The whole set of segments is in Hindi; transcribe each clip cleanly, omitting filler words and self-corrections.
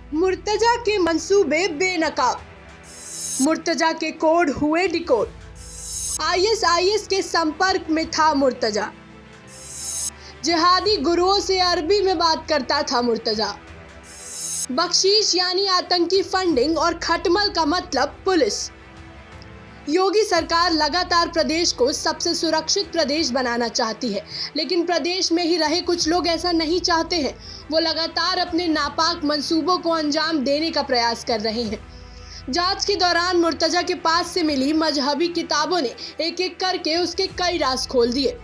मुर्तजा के मंसूबे बेनकाब, मुर्तजा के कोड हुए डिकोड। आईएसआईएस के संपर्क में था मुर्तजा, जिहादी गुरुओं से अरबी में बात करता था मुर्तजा। बख्शीश यानी आतंकी फंडिंग और खटमल का मतलब पुलिस। योगी सरकार लगातार प्रदेश को सबसे सुरक्षित प्रदेश बनाना चाहती है, लेकिन प्रदेश में ही रहे कुछ लोग ऐसा नहीं चाहते हैं। वो लगातार अपने नापाक मंसूबों को अंजाम देने का प्रयास कर रहे हैं। जांच के दौरान मुर्तजा के पास से मिली मजहबी किताबों ने एक एक करके उसके कई राज खोल दिए।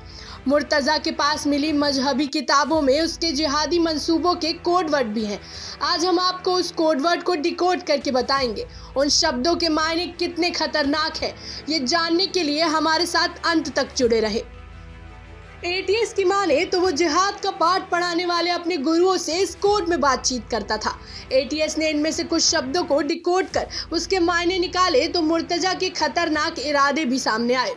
मुर्तजा के पास मिली मजहबी किताबों में उसके जिहादी मंसूबों के कोड वर्ड भी हैं। आज हम आपको उस कोड वर्ड को डिकोड करके बताएंगे। उन शब्दों के मायने कितने खतरनाक हैं, ये जानने के लिए हमारे साथ अंत तक जुड़े रहे। एटीएस की माने तो वो जिहाद का पाठ पढ़ाने वाले अपने गुरुओं से इस कोड में बातचीत करता था। एटीएस ने इनमें से कुछ शब्दों को डिकोड कर उसके मायने निकाले तो मुर्तजा के खतरनाक इरादे भी सामने आए।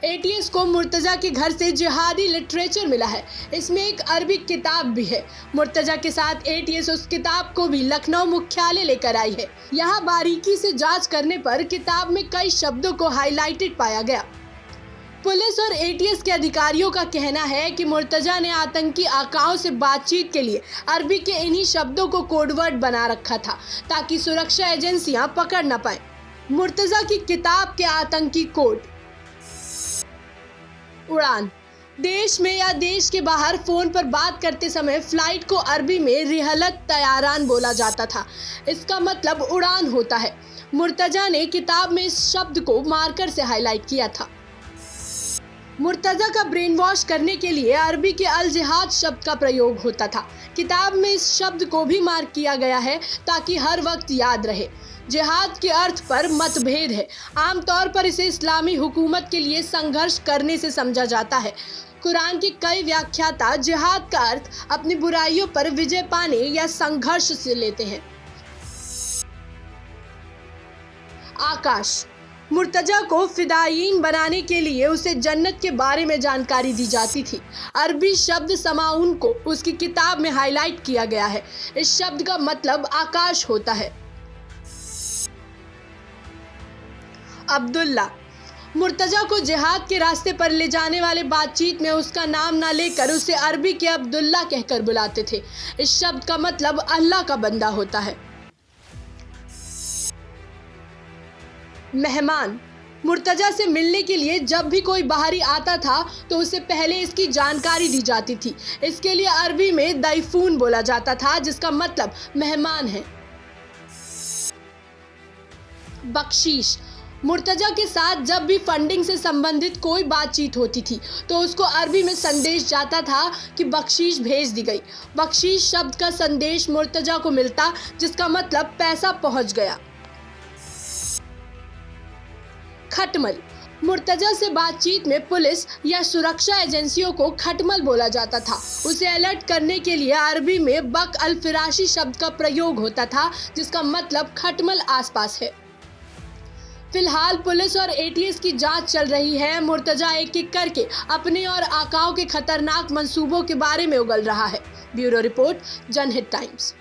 एटीएस को मुर्तजा के घर से जिहादी लिटरेचर मिला है। इसमें एक अरबी किताब भी है। मुर्तजा के साथ एटीएस उस किताब को भी लखनऊ मुख्यालय लेकर आई है। यहाँ बारीकी से जांच करने पर किताब में कई शब्दों को हाईलाइटेड पाया गया। पुलिस और एटीएस के अधिकारियों का कहना है कि मुर्तजा ने आतंकी आकाओं से बातचीत के लिए अरबी के इन्हीं शब्दों को कोडवर्ड बना रखा था, ताकि सुरक्षा एजेंसियां पकड़ न पाए। मुर्तजा की किताब के आतंकी कोड। उड़ान। देश में या देश के बाहर फोन पर बात करते समय फ्लाइट को अरबी में रिहलत तैयारान बोला जाता था। इसका मतलब उड़ान होता है। मुर्तजा ने किताब में इस शब्द को मार्कर से हाईलाइट किया था। मुर्तजा का ब्रेन वॉश करने के लिए अरबी के अल जिहाद शब्द का प्रयोग होता था। किताब में इस शब्द को भी मार्क किया गया है ताकि हर वक्त याद रहे। जिहाद के अर्थ पर मतभेद है। आमतौर पर इसे इस्लामी हुकूमत के लिए संघर्ष करने से समझा जाता है। कुरान के कई व्याख्याता जिहाद का अर्थ अपनी बुराइयों पर विजय पाने या संघर्ष से लेते हैं। आकाश। मुर्तजा को फिदायीन बनाने के लिए उसे जन्नत के बारे में जानकारी दी जाती थी। अरबी शब्द समाउन को उसकी किताब में हाईलाइट किया गया है। इस शब्द का मतलब आकाश होता है। अब्दुल्ला। मुर्तजा को जिहाद के रास्ते पर ले जाने वाले बातचीत में उसका नाम ना लेकर उसे अरबी के अब्दुल्ला कहकर बुलाते थे। इस शब्द का मतलब अल्लाह का बंदा होता है। मेहमान। मुर्तजा से मिलने के लिए जब भी कोई बाहरी आता था तो उसे पहले इसकी जानकारी दी जाती थी। इसके लिए अरबी में दैफून बोला जाता था, जिसका मतलब मेहमान है। बख्शीश। मुर्तजा के साथ जब भी फंडिंग से संबंधित कोई बातचीत होती थी तो उसको अरबी में संदेश जाता था कि बख्शीश भेज दी गई। बख्शीश शब्द का संदेश मुर्तजा को मिलता, जिसका मतलब पैसा पहुंच गया। खटमल। मुर्तजा से बातचीत में पुलिस या सुरक्षा एजेंसियों को खटमल बोला जाता था। उसे अलर्ट करने के लिए अरबी में बक अल फिराशी शब्द का प्रयोग होता था, जिसका मतलब खटमल आसपास है। फिलहाल पुलिस और एटीएस की जांच चल रही है। मुर्तजा एक एक करके अपने और आकाओं के खतरनाक मंसूबों के बारे में उगल रहा है। ब्यूरो रिपोर्ट, जनहित टाइम्स।